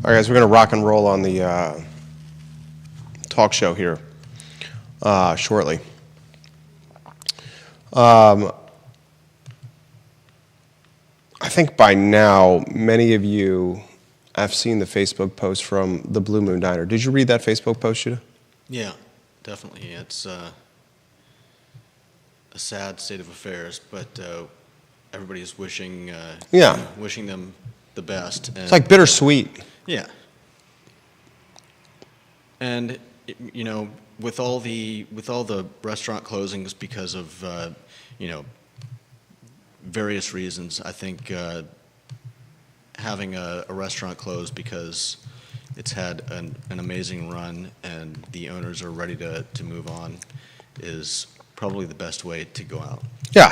All right, guys, we're going to rock and roll on the talk show here shortly. I think by now, many of you have seen the Facebook post from the Blue Moon Diner. Did you read that Facebook post, Judah? Yeah, definitely. It's a sad state of affairs, but everybody is wishing them the best. And, It's like bittersweet. Yeah. And with all the restaurant closings because of various reasons, I think having a restaurant closed because it's had an amazing run and the owners are ready to move on is probably the best way to go out. Yeah,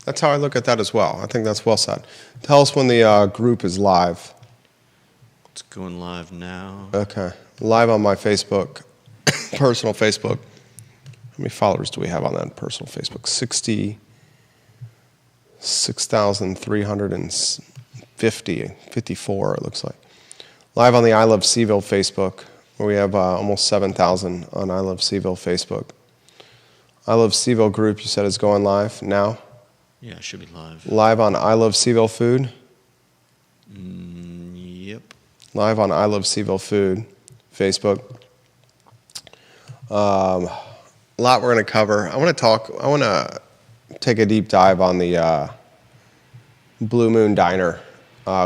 that's how I look at that as well. I think that's well said. Tell us when the group is live. It's going live now. Okay, live on my Facebook, personal Facebook. How many followers do we have on that personal Facebook? 56,354, it looks like. Live on the I Love Seville Facebook, where we have almost 7,000 on I Love Seville Facebook. I Love Seville group, you said, is going live now? Yeah, it should be live. Live on I Love Seville Food? Yep. Live on I Love Seville Food Facebook. A lot we're going to cover. I want to take a deep dive on the Blue Moon Diner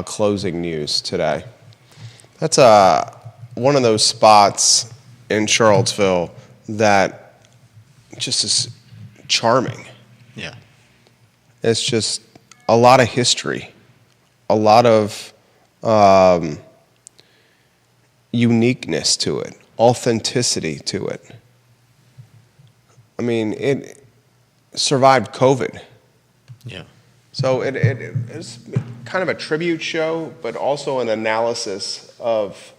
closing news today. That's one of those spots in Charlottesville that just is charming. Yeah. It's just a lot of history, a lot of uniqueness to it, authenticity to it. I mean, it survived COVID. Yeah. So it's kind of a tribute show, but also an analysis of,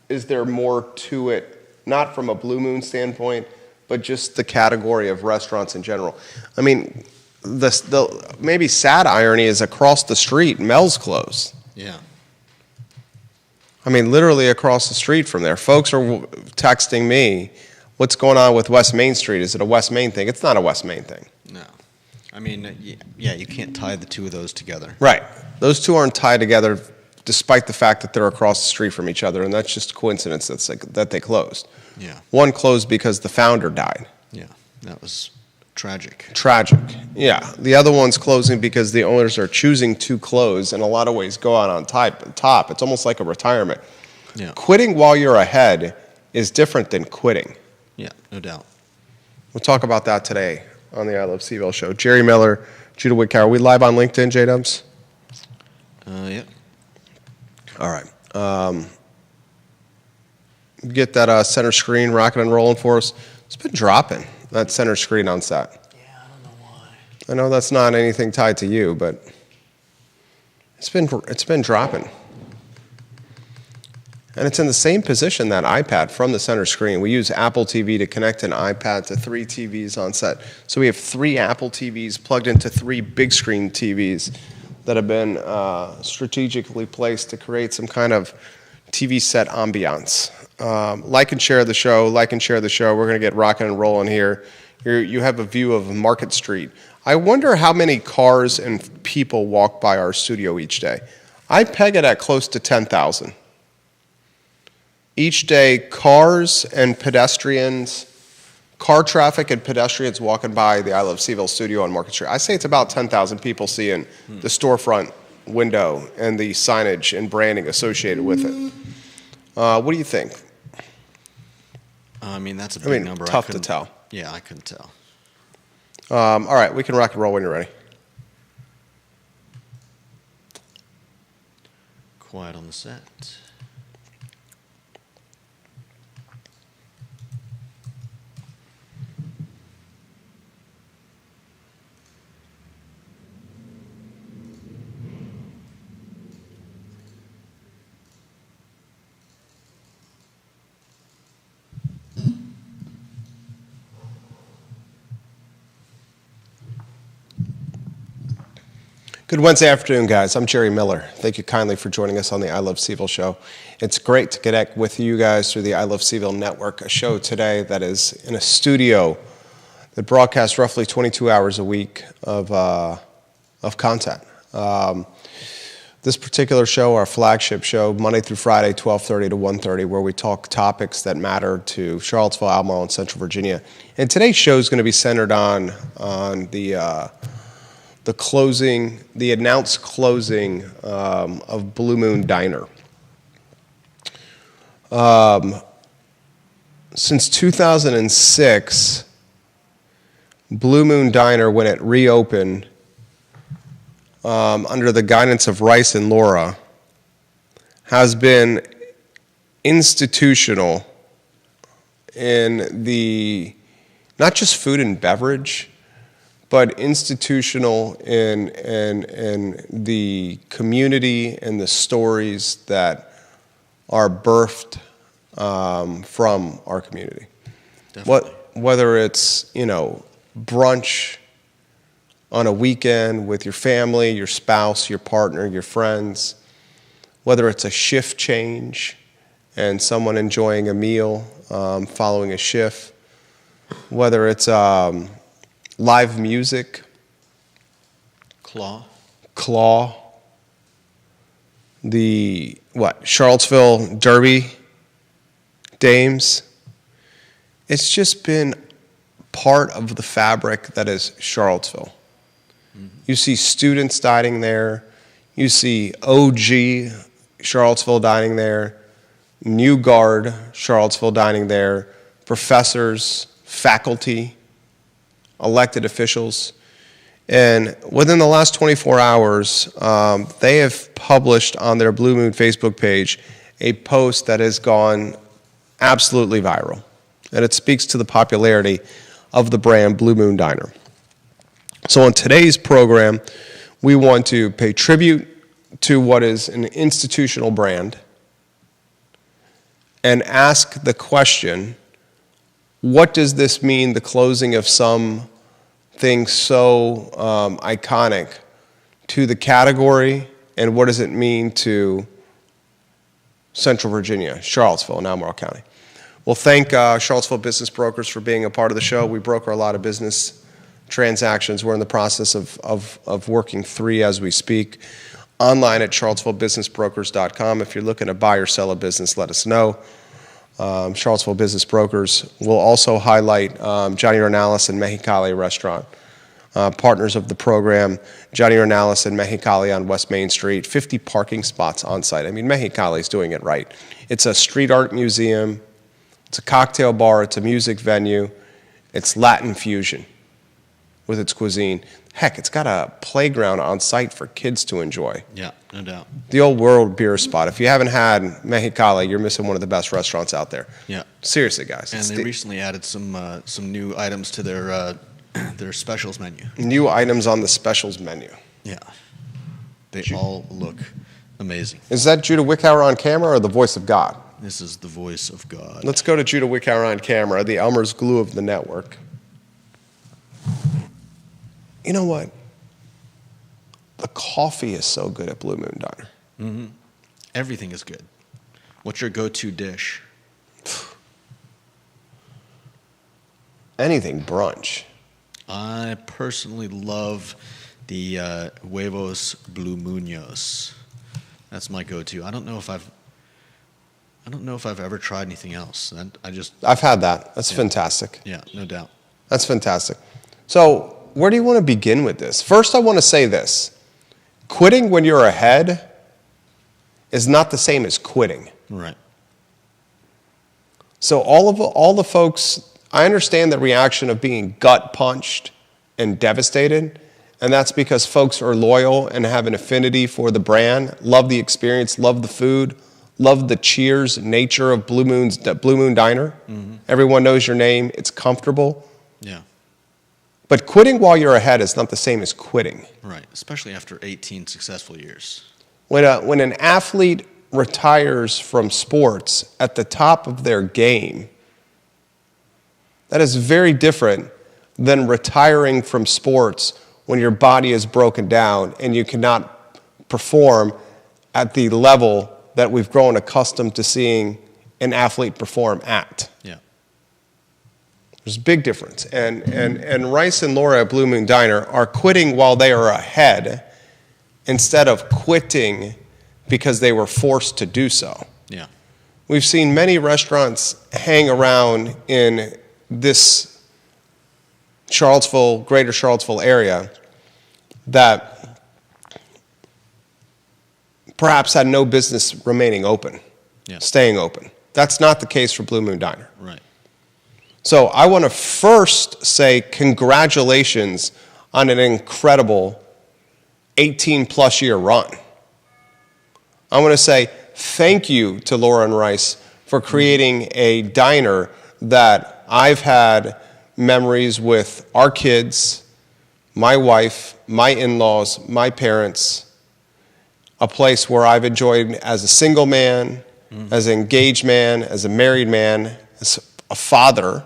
is there more to it, not from a Blue Moon standpoint, but just the category of restaurants in general. I mean, the maybe sad irony is across the street, Mel's closed. Yeah. I mean, literally across the street from there. Folks are texting me, what's going on with West Main Street? Is it a West Main thing? It's not a West Main thing. No. I mean, yeah, you can't tie the two of those together. Right. Those two aren't tied together despite the fact that they're across the street from each other, and that's just a coincidence that they closed. Yeah. One closed because the founder died. Yeah, that was tragic. Tragic. Yeah. The other one's closing because the owners are choosing to close, in a lot of ways go out on top. It's almost like a retirement. Yeah. Quitting while you're ahead is different than quitting. Yeah, no doubt. We'll talk about that today on the I Love Seville show. Jerry Miller, Judah Whitcow. Are we live on LinkedIn, J-Dubs? Yeah. All right. Get that center screen rocking and rolling for us. It's been dropping, that center screen on set. Yeah, I don't know why. I know that's not anything tied to you, but it's been dropping. And it's in the same position, that iPad from the center screen. We use Apple TV to connect an iPad to 3 TVs on set. So we have 3 Apple TVs plugged into 3 big screen TVs that have been strategically placed to create some kind of TV set ambiance. Like and share the show. We're going to get rocking and rolling here. You have a view of Market Street. I wonder how many cars and people walk by our studio each day. I peg it at close to 10,000. Each day, cars and pedestrians, car traffic and pedestrians walking by the I Love Seville studio on Market Street. I say it's about 10,000 people seeing the storefront window and the signage and branding associated with it. What do you think? I mean, that's a big number. Tough to tell. Yeah, I couldn't tell. All right, we can rock and roll when you're ready. Quiet on the set. Good Wednesday afternoon, guys. I'm Jerry Miller. Thank you kindly for joining us on the I Love CVille show. It's great to connect with you guys through the I Love CVille network, a show today that is in a studio that broadcasts roughly 22 hours a week of content. This particular show, our flagship show, Monday through Friday, 12:30 to 1:30, where we talk topics that matter to Charlottesville, Albemarle, and Central Virginia. And today's show is going to be centered on the closing, the announced closing of Blue Moon Diner. Since 2006, Blue Moon Diner, when it reopened under the guidance of Rice and Laura, has been institutional in the, not just food and beverage, but institutional in the community and the stories that are birthed from our community. Definitely. Whether it's, brunch on a weekend with your family, your spouse, your partner, your friends, whether it's a shift change and someone enjoying a meal following a shift, whether it's live music, Claw, the Charlottesville Derby Dames. It's just been part of the fabric that is Charlottesville. Mm-hmm. You see students dining there. You see OG Charlottesville dining there, New Guard Charlottesville dining there, professors, faculty, elected officials. And within the last 24 hours, they have published on their Blue Moon Facebook page a post that has gone absolutely viral. And it speaks to the popularity of the brand Blue Moon Diner. So on today's program, we want to pay tribute to what is an institutional brand and ask the question, what does this mean, the closing of something so iconic to the category, and what does it mean to Central Virginia, Charlottesville, and Albemarle County? We'll thank Charlottesville Business Brokers for being a part of the show. We broker a lot of business transactions. We're in the process of working 3 as we speak. Online at charlottesvillebusinessbrokers.com. If you're looking to buy or sell a business, let us know. Charlottesville Business Brokers. We'll also highlight Johnny Ornalis and Mexicali Restaurant, partners of the program. Johnny Ornalis and Mexicali on West Main Street, 50 parking spots on site. I mean, Mexicali's doing it right. It's a street art museum, it's a cocktail bar, it's a music venue, it's Latin fusion with its cuisine. Heck, it's got a playground on site for kids to enjoy. Yeah, no doubt. The old World Beer Spot. If you haven't had Mexicali, you're missing one of the best restaurants out there. Yeah. Seriously, guys. And they recently added some new items to their specials menu. New items on the specials menu. Yeah. They all look amazing. Is that Judah Wickhauer on camera or the voice of God? This is the voice of God. Let's go to Judah Wickhauer on camera, the Elmer's glue of the network. You know what? The coffee is so good at Blue Moon Diner. Mm-hmm. Everything is good. What's your go-to dish? Anything brunch. I personally love the huevos blue muñoz. That's my go-to. I don't know if I've ever tried anything else. I've had that. That's fantastic. Yeah, no doubt. That's fantastic. So, where do you want to begin with this? First, I want to say this. Quitting when you're ahead is not the same as quitting. Right. So all the folks, I understand the reaction of being gut punched and devastated, and that's because folks are loyal and have an affinity for the brand, love the experience, love the food, love the cheers nature of Blue Moon Diner. Mm-hmm. Everyone knows your name. It's comfortable. Yeah. But quitting while you're ahead is not the same as quitting. Right, especially after 18 successful years. When an athlete retires from sports at the top of their game, that is very different than retiring from sports when your body is broken down and you cannot perform at the level that we've grown accustomed to seeing an athlete perform at. Yeah. There's a big difference. And Rice and Laura at Blue Moon Diner are quitting while they are ahead instead of quitting because they were forced to do so. Yeah. We've seen many restaurants hang around in this Charlottesville, greater Charlottesville area that perhaps had no business remaining open, staying open. That's not the case for Blue Moon Diner. Right. So I want to first say congratulations on an incredible 18-plus year run. I want to say thank you to Laura and Rice for creating a diner that I've had memories with our kids, my wife, my in-laws, my parents, a place where I've enjoyed as a single man, as an engaged man, as a married man, as a father.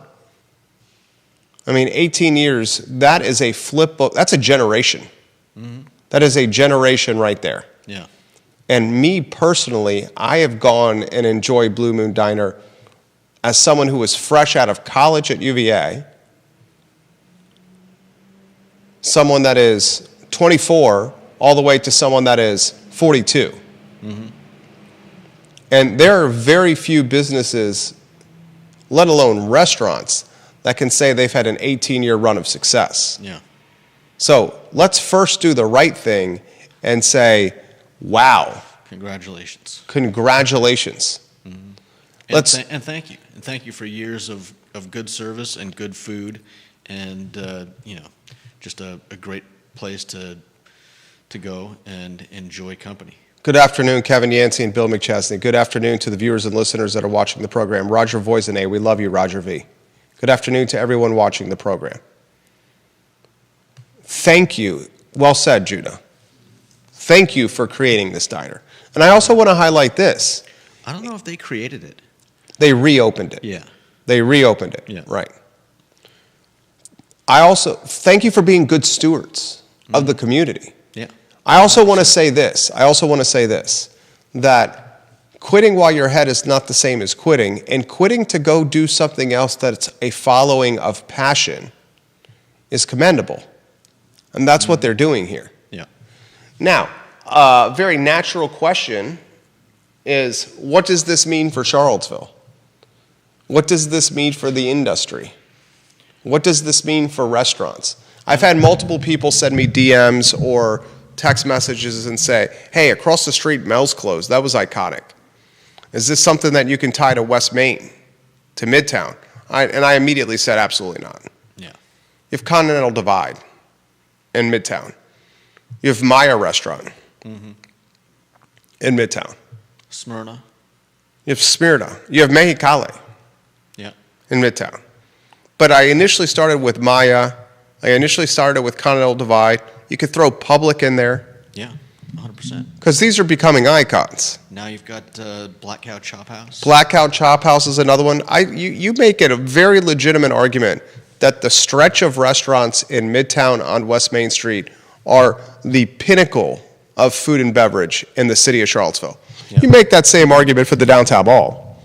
I mean, 18 years, that is a flip book. That's a generation. That is a generation right there. Yeah. And me personally, I have gone and enjoyed Blue Moon Diner as someone who was fresh out of college at UVA, someone that is 24 all the way to someone that is 42. And there are very few businesses, let alone restaurants, that can say they've had an 18-year run of success. Yeah. So let's first do the right thing and say, wow. Congratulations. Congratulations. And thank you. And thank you for years of good service and good food and, just a great place to go and enjoy company. Good afternoon, Kevin Yancey and Bill McChesney. Good afternoon to the viewers and listeners that are watching the program. Roger Voisinay, we love you, Roger V. Good afternoon to everyone watching the program. Thank you. Well said, Judah. Thank you for creating this diner. And I also want to highlight this. I don't know if they created it. They reopened it. Yeah. They reopened it. Yeah. Right. I also thank you for being good stewards of the community. Yeah. I also want to say this, that quitting while you're ahead is not the same as quitting, and quitting to go do something else that's a following of passion is commendable. And that's what they're doing here. Yeah. Now, a very natural question is, what does this mean for Charlottesville? What does this mean for the industry? What does this mean for restaurants? I've had multiple people send me DMs or text messages and say, hey, across the street, Mel's closed. That was iconic. Is this something that you can tie to West Main, to Midtown? And I immediately said, absolutely not. Yeah. You have Continental Divide in Midtown. You have Maya Restaurant in Midtown. Smyrna. You have Smyrna. You have Mexicali Yeah. in Midtown. But I initially started with Maya. I initially started with Continental Divide. You could throw Public in there Yeah. 100%. because these are becoming icons. Now you've got Black Cow Chop House. Black Cow Chop House is another one. You make it a very legitimate argument that the stretch of restaurants in Midtown on West Main Street are the pinnacle of food and beverage in the city of Charlottesville. Yeah. You make that same argument for the downtown mall.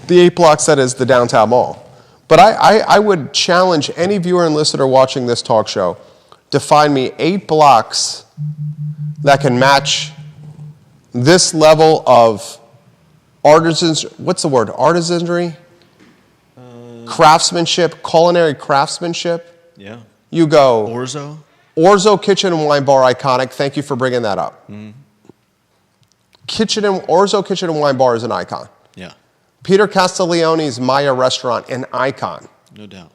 The 8 blocks that is the downtown mall. But I would challenge any viewer and listener watching this talk show to find me 8 blocks that can match this level of artisanry? Craftsmanship, culinary craftsmanship. Yeah. You go. Orzo Kitchen and Wine Bar, iconic. Thank you for bringing that up. Orzo Kitchen and Wine Bar is an icon. Yeah. Peter Castiglione's Maya Restaurant, an icon. No doubt.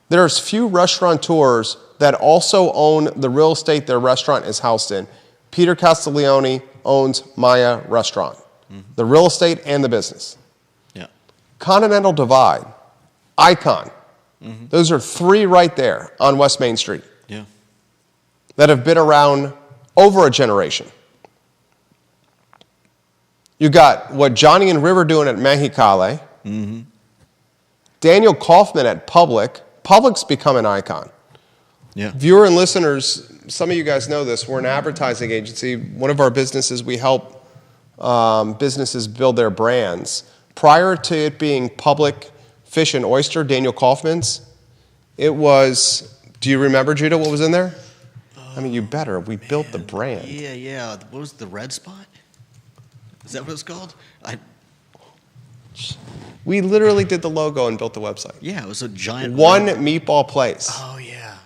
There's few restaurateurs that also own the real estate their restaurant is housed in. Peter Castiglione owns Maya Restaurant, the real estate and the business. Yeah. Continental Divide, icon. Those are 3 right there on West Main Street Yeah. that have been around over a generation. You got what Johnny and River doing at Mexicali. Daniel Kaufman at Public. Public's become an icon. Yeah. Viewer and listeners, some of you guys know this. We're an advertising agency. One of our businesses, we help businesses build their brands. Prior to it being Public Fish and Oyster, Daniel Kaufman's, it was, do you remember, Judah, what was in there? I mean, you better. We built the brand. Yeah. What was the red spot? Is that what it's called? We literally did the logo and built the website. Yeah, it was a giant. One meatball place. Oh yeah.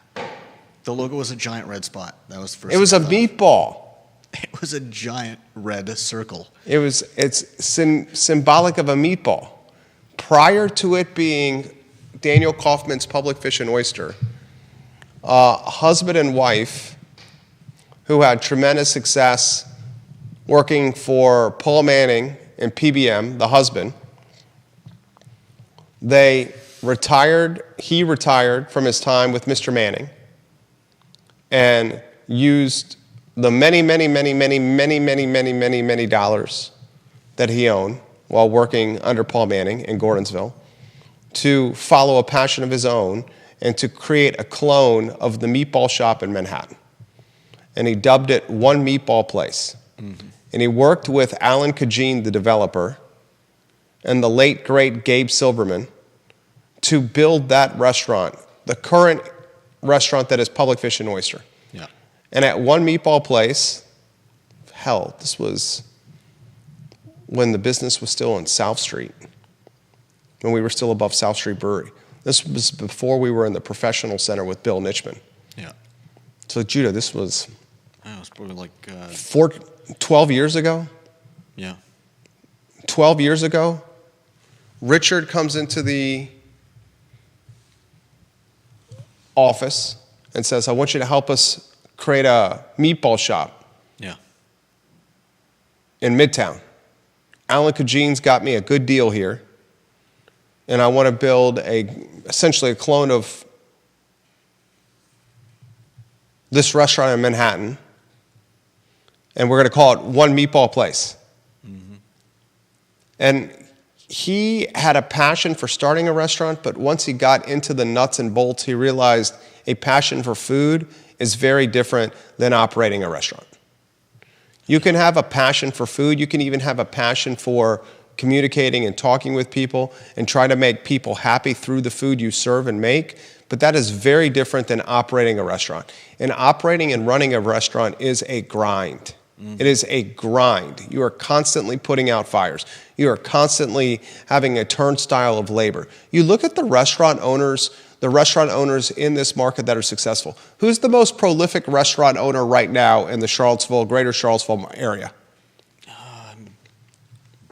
The logo was a giant red spot. That was the first. It was a thing I thought. meatball. It was a giant red circle. It's symbolic of a meatball. Prior to it being Daniel Kaufman's Public Fish and Oyster, a husband and wife who had tremendous success working for Paul Manning and PBM, the husband, he retired from his time with Mr. Manning and used the many dollars that he owned while working under Paul Manning in Gordonsville to follow a passion of his own and to create a clone of the meatball shop in Manhattan. And he dubbed it One Meatball Place. Mm-hmm. And he worked with Alan Kajin, the developer, and the late, great Gabe Silverman to build that restaurant, the current restaurant that is Public Fish and Oyster. Yeah. And at One Meatball Place, hell, this was when the business was still on South Street, when we were still above South Street Brewery. This was before we were in the professional center with Bill Nichman. Yeah. So, Judah, this was It was probably like 12 years ago. Yeah. 12 years ago, Richard comes into the office and says, I want you to help us create a meatball shop in Midtown. Alan Kajin's got me a good deal here, and I want to build essentially a clone of this restaurant in Manhattan, and we're going to call it One Meatball Place. Mm-hmm. And he had a passion for starting a restaurant, but once he got into the nuts and bolts, he realized a passion for food is very different than operating a restaurant. You can have a passion for food. You can even have a passion for communicating and talking with people and try to make people happy through the food you serve and make, but that is very different than operating a restaurant. And operating and running a restaurant is a grind. Mm-hmm. It is a grind. You are constantly putting out fires. You are constantly having a turnstile of labor. You look at the restaurant owners in this market that are successful. Who's the most prolific restaurant owner right now in the greater Charlottesville area?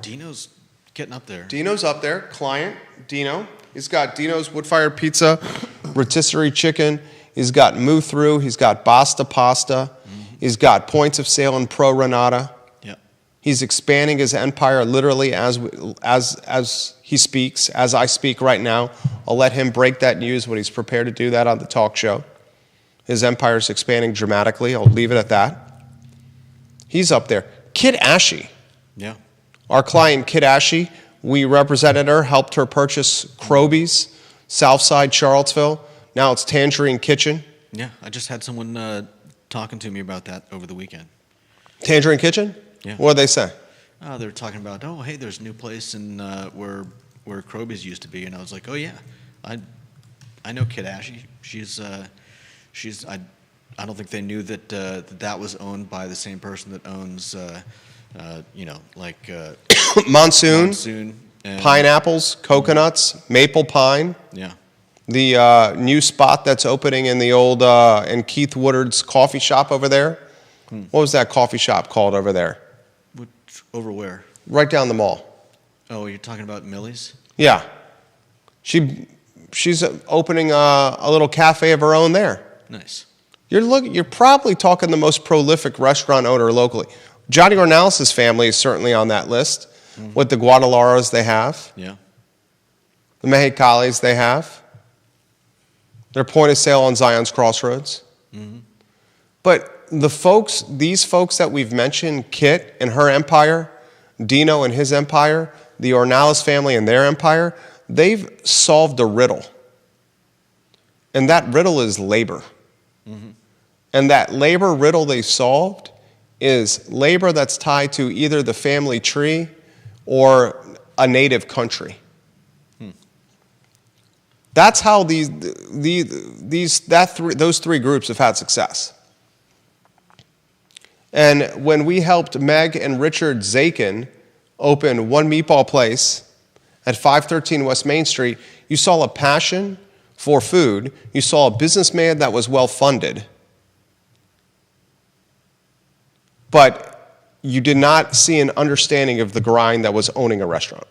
Dino's getting up there. Dino's up there. Client, Dino. He's got Dino's Wood-Fired Pizza, Rotisserie Chicken. He's got Move Through. He's got Basta Pasta. Mm-hmm. He's got Points of Sale in Pro Renata. Yeah. He's expanding his empire literally as he speaks, as I speak right now. I'll let him break that news when he's prepared to do that on the talk show. His empire is expanding dramatically. I'll leave it at that. He's up there. Kid Ashy. Yeah. Our client, Kid Ashy, we represented her, helped her purchase Croby's, Southside Charlottesville. Now it's Tangerine Kitchen. Yeah, I just had someone talking to me about that over the weekend. Tangerine Kitchen? Yeah. What did they say? They were talking about, hey, there's a new place in where Croby's used to be, and I was like, oh yeah, I know Kid Ashy. She's I don't think they knew that that was owned by the same person that owns Monsoon and pineapples, coconuts, maple pine. Yeah. The new spot that's opening in the old in Keith Woodard's coffee shop over there. What was that coffee shop called over there? Over where? Right down the mall. Oh, you're talking about Millie's? Yeah. She's opening a little cafe of her own there. Nice. You're probably talking the most prolific restaurant owner locally. Johnny Ornalis' family is certainly on that list, with the Guadalaras they have. Yeah. The Mexicales they have. Their point of sale on Zion's Crossroads. Mm-hmm. But these folks that we've mentioned, Kit and her empire, Dino and his empire, the Ornalis family and their empire, they've solved a riddle. And that riddle is labor. And that labor riddle they solved is labor that's tied to either the family tree or a native country. That's how those three groups have had success. And when we helped Meg and Richard Zakin open One Meatball Place at 513 West Main Street, you saw a passion for food. You saw a businessman that was well funded. But you did not see an understanding of the grind that was owning a restaurant,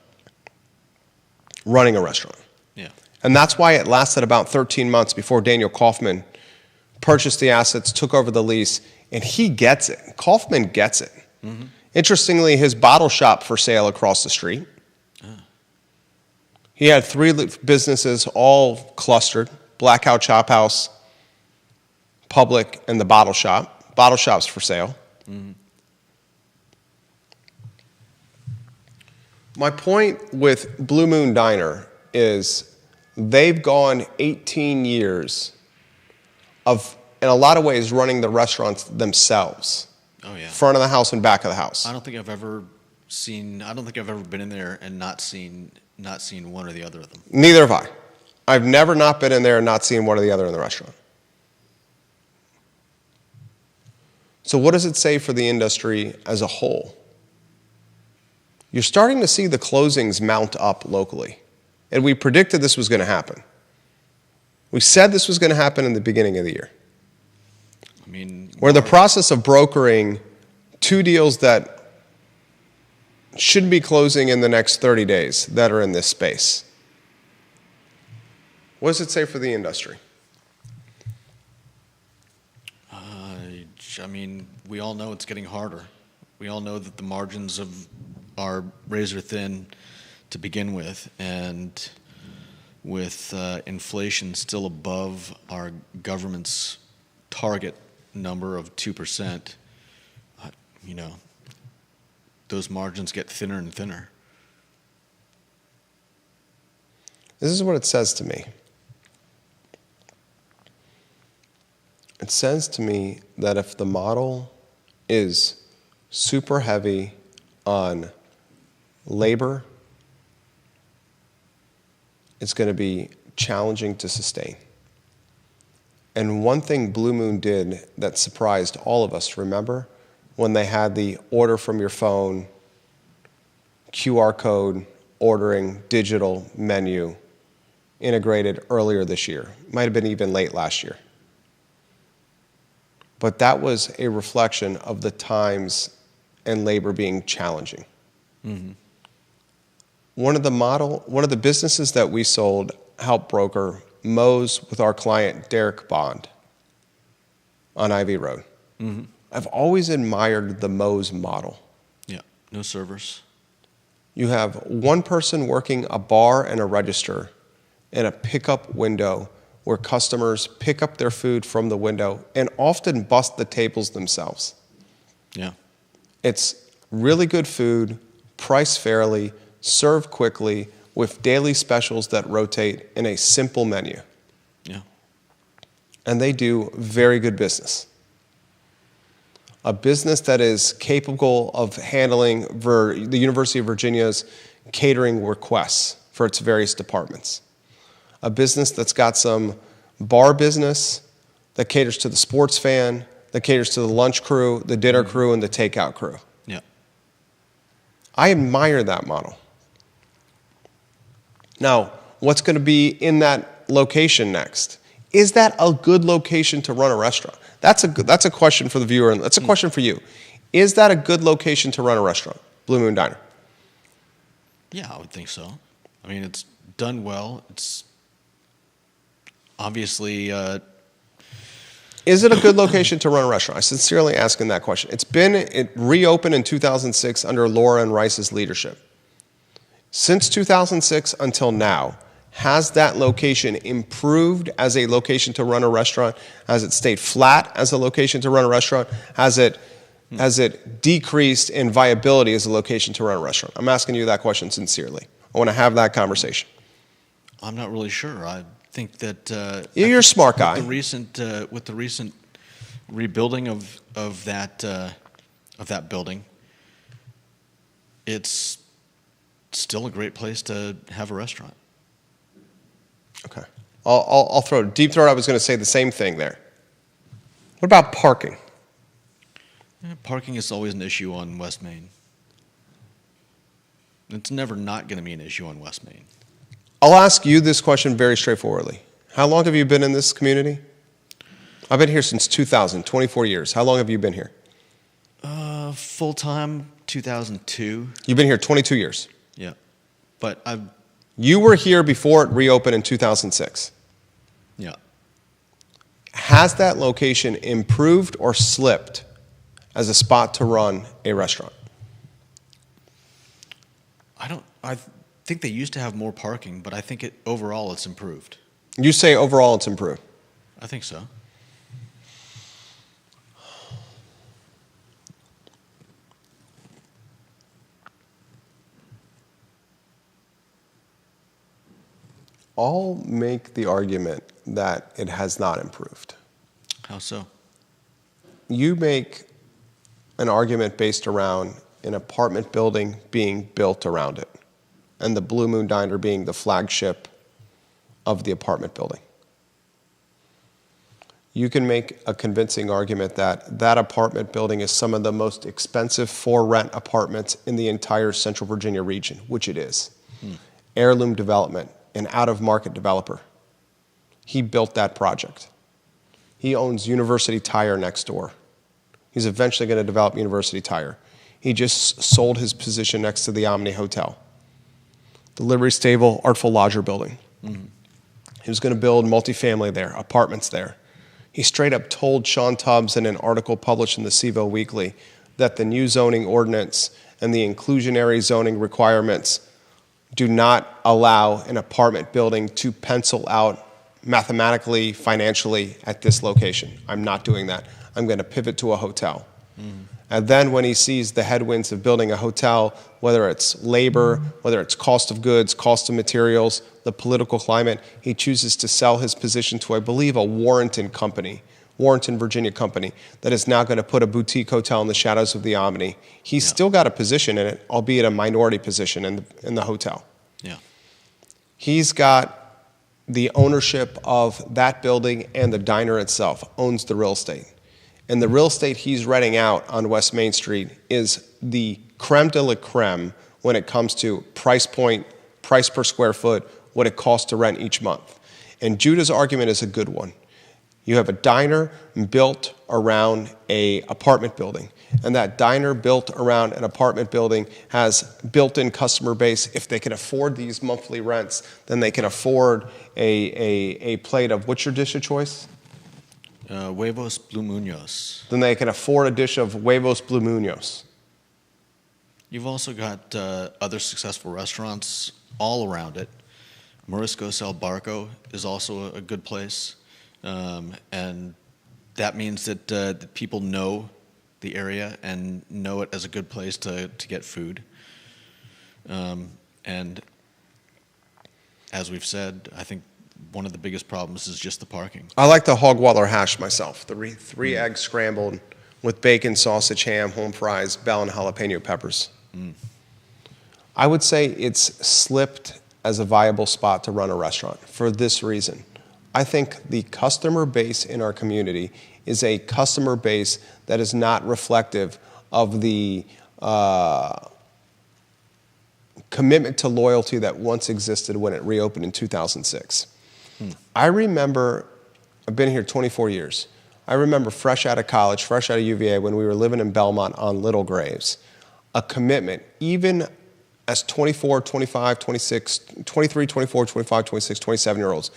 running a restaurant. Yeah. And that's why it lasted about 13 months before Daniel Kaufman purchased the assets, took over the lease, and he gets it. Kaufman gets it. Mm-hmm. Interestingly, his bottle shop for sale across the street. He had 3 businesses all clustered, Black Cow Chop House, Public, and the bottle shop. Bottle shops for sale. Mm-hmm. My point with Blue Moon Diner is they've gone 18 years of, in a lot of ways, running the restaurants themselves. Oh, yeah. Front of the house and back of the house. I don't think I've ever been in there and not seen one or the other of them. Neither have I. I've never not been in there and not seen one or the other in the restaurant. So what does it say for the industry as a whole? You're starting to see the closings mount up locally. And we predicted this was going to happen. We said this was going to happen in the beginning of the year. I mean, we're in the process of brokering 2 deals that should be closing in the next 30 days that are in this space. What does it say for the industry? I mean, we all know it's getting harder. We all know that the margins are razor thin to begin with, and with inflation still above our government's target number of 2%, those margins get thinner and thinner. This is what it says to me. It says to me that if the model is super heavy on labor, it's going to be challenging to sustain. And one thing Blue Moon did that surprised all of us, remember? When they had the order from your phone, QR code, ordering, digital menu, integrated earlier this year. Might have been even late last year. But that was a reflection of the times and labor being challenging. Mm-hmm. One of the businesses that we sold, helped broker Moe's with our client Derek Bond on Ivy Road. Mm-hmm. I've always admired the Moe's model. Yeah, no servers. You have one person working a bar and a register in a pickup window where customers pick up their food from the window and often bust the tables themselves. Yeah. It's really good food, priced fairly, served quickly, with daily specials that rotate in a simple menu. Yeah. And they do very good business. A business that is capable of handling the University of Virginia's catering requests for its various departments. A business that's got some bar business that caters to the sports fan, that caters to the lunch crew, the dinner crew, and the takeout crew. Yeah. I admire that model. Now, what's going to be in that location next? Is that a good location to run a restaurant? That's a question for the viewer, and that's a question for you. Is that a good location to run a restaurant, Blue Moon Diner? Yeah, I would think so. I mean, it's done well. It's obviously... Is it a good location to run a restaurant? I'm sincerely asking that question. It reopened in 2006 under Laura and Rice's leadership. Since 2006 until now, has that location improved as a location to run a restaurant? Has it stayed flat as a location to run a restaurant? Has it decreased in viability as a location to run a restaurant? I'm asking you that question sincerely. I want to have that conversation. I'm not really sure. think that You're a smart guy. With the recent rebuilding of that building, it's still a great place to have a restaurant. Okay. I'll throw it. Deep Throat, I was going to say the same thing there. What about parking? Parking is always an issue on West Main. It's never not going to be an issue on West Main. I'll ask you this question very straightforwardly. How long have you been in this community? I've been here since 2000, 24 years. How long have you been here? Full-time, 2002. You've been here 22 years. Yeah. But You were here before it reopened in 2006. Yeah. Has that location improved or slipped as a spot to run a restaurant? I think they used to have more parking, but I think overall it's improved. You say overall it's improved. I think so. I'll make the argument that it has not improved. How so? You make an argument based around an apartment building being built around it, and the Blue Moon Diner being the flagship of the apartment building. You can make a convincing argument that that apartment building is some of the most expensive for-rent apartments in the entire Central Virginia region, which it is. Heirloom Development, an out-of-market developer. He built that project. He owns University Tire next door. He's eventually going to develop University Tire. He just sold his position next to the Omni Hotel. The Livery Stable Artful Lodger building. Mm-hmm. He was going to build multifamily there, apartments there. He straight up told Sean Tubbs in an article published in the CVO Weekly that the new zoning ordinance and the inclusionary zoning requirements do not allow an apartment building to pencil out mathematically, financially at this location. I'm not doing that. I'm going to pivot to a hotel. Mm-hmm. And then when he sees the headwinds of building a hotel, whether it's labor, whether it's cost of goods, cost of materials, the political climate, he chooses to sell his position to, I believe, a Warrenton company, Warrenton, Virginia company, that is now going to put a boutique hotel in the shadows of the Omni. He's still got a position in it, albeit a minority position in the hotel. Yeah. He's got the ownership of that building, and the diner itself owns the real estate. And the real estate he's renting out on West Main Street is the creme de la creme when it comes to price point, price per square foot, what it costs to rent each month. And Judah's argument is a good one. You have a diner built around an apartment building, and that diner built around an apartment building has built-in customer base. If they can afford these monthly rents, then they can afford a plate of, what's your dish of choice? Huevos Blue Munoz. Then they can afford a dish of Huevos Blue Munoz. You've also got other successful restaurants all around it. Moriscos El Barco is also a good place. And that means that people know the area and know it as a good place to get food. And as we've said, I think one of the biggest problems is just the parking. I like the Hogwaller hash myself, the three eggs scrambled with bacon, sausage, ham, home fries, bell, and jalapeno peppers. I would say it's slipped as a viable spot to run a restaurant for this reason. I think the customer base in our community is a customer base that is not reflective of the commitment to loyalty that once existed when it reopened in 2006. I remember, I've been here 24 years. I remember fresh out of college, fresh out of UVA, when we were living in Belmont on Little Graves, a commitment, even as 24, 25, 26, 23, 24, 25, 26, 27-year-olds,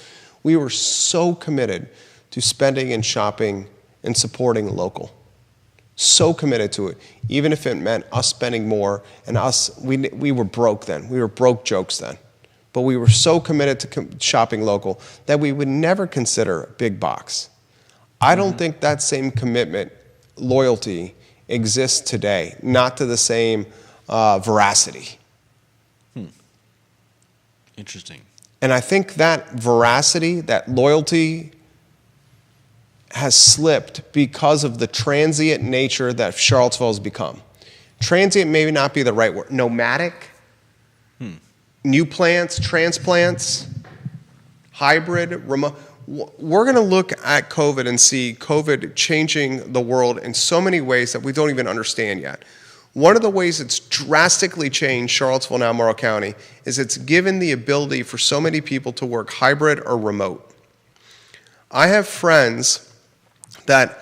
we were so committed to spending and shopping and supporting local. So committed to it, even if it meant us spending more and we were broke then. We were broke jokes then. But we were so committed to shopping local that we would never consider a big box. I don't think that same commitment, loyalty, exists today, not to the same veracity. Interesting. And I think that veracity, that loyalty has slipped because of the transient nature that Charlottesville has become. Transient may not be the right word. Nomadic, new plants, transplants, hybrid, remote. We're going to look at COVID and see COVID changing the world in so many ways that we don't even understand yet. One of the ways it's drastically changed Charlottesville and Albemarle County is it's given the ability for so many people to work hybrid or remote. I have friends that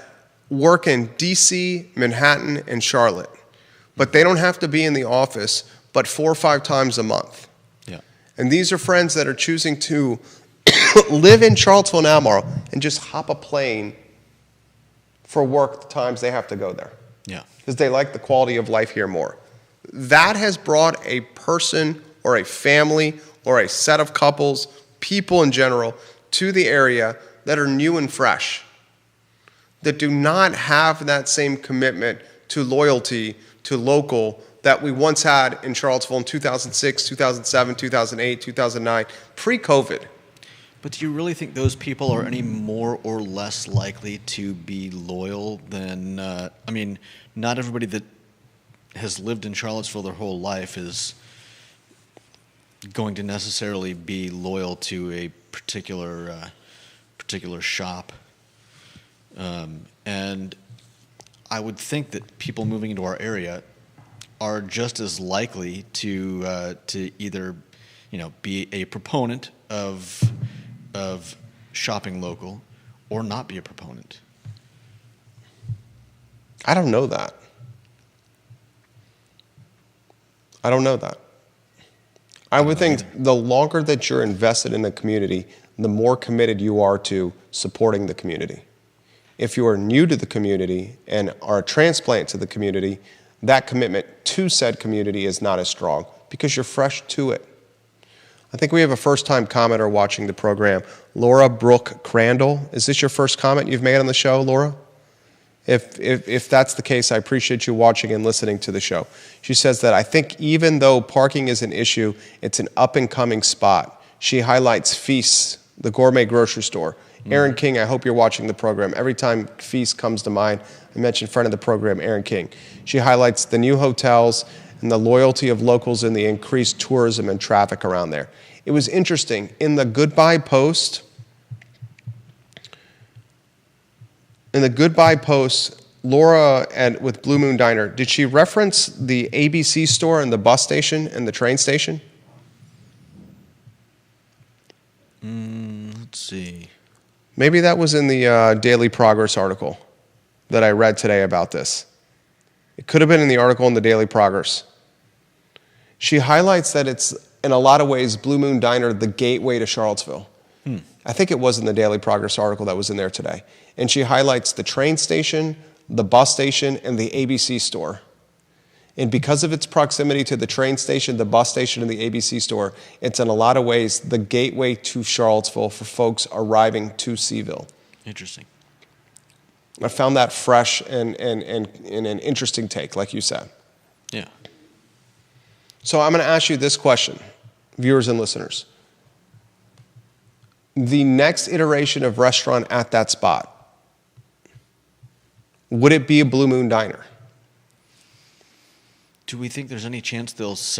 work in DC, Manhattan, and Charlotte, but they don't have to be in the office but 4 or 5 times a month. Yeah. And these are friends that are choosing to live in Charlottesville and Albemarle and just hop a plane for work the times they have to go there. Yeah. Because they like the quality of life here more. That has brought a person or a family or a set of couples, people in general, to the area that are new and fresh, that do not have that same commitment to loyalty to local that we once had in Charlottesville in 2006, 2007, 2008, 2009, pre-COVID. But do you really think those people are any more or less likely to be loyal than, I mean, not everybody that has lived in Charlottesville their whole life is going to necessarily be loyal to a particular shop. And I would think that people moving into our area are just as likely to either, be a proponent of shopping local or not be a proponent. I don't know that. I would think the longer that you're invested in the community, the more committed you are to supporting the community. If you are new to the community and are a transplant to the community, that commitment to said community is not as strong because you're fresh to it. I think we have a first-time commenter watching the program, Laura Brooke Crandall. Is this your first comment you've made on the show, Laura? If that's the case, I appreciate you watching and listening to the show. She says that I think even though parking is an issue, it's an up-and-coming spot. She highlights Feast, the gourmet grocery store. Aaron King, I hope you're watching the program. Every time Feast comes to mind, I mention friend of the program, Aaron King. She highlights the new hotels and the loyalty of locals and the increased tourism and traffic around there. It was interesting. In the Goodbye Post, Laura with Blue Moon Diner, did she reference the ABC store and the bus station and the train station? Let's see. Maybe that was in the Daily Progress article that I read today about this. It could have been in the article in the Daily Progress. She highlights that it's, in a lot of ways, Blue Moon Diner, the gateway to Charlottesville. I think it was in the Daily Progress article that was in there today. And she highlights the train station, the bus station, and the ABC store. And because of its proximity to the train station, the bus station, and the ABC store, it's in a lot of ways the gateway to Charlottesville for folks arriving to Seaville. Interesting. I found that fresh and an interesting take, like you said. Yeah. So I'm going to ask you this question, viewers and listeners. The next iteration of restaurant at that spot, would it be a Blue Moon Diner? Do we think there's any chance they'll sell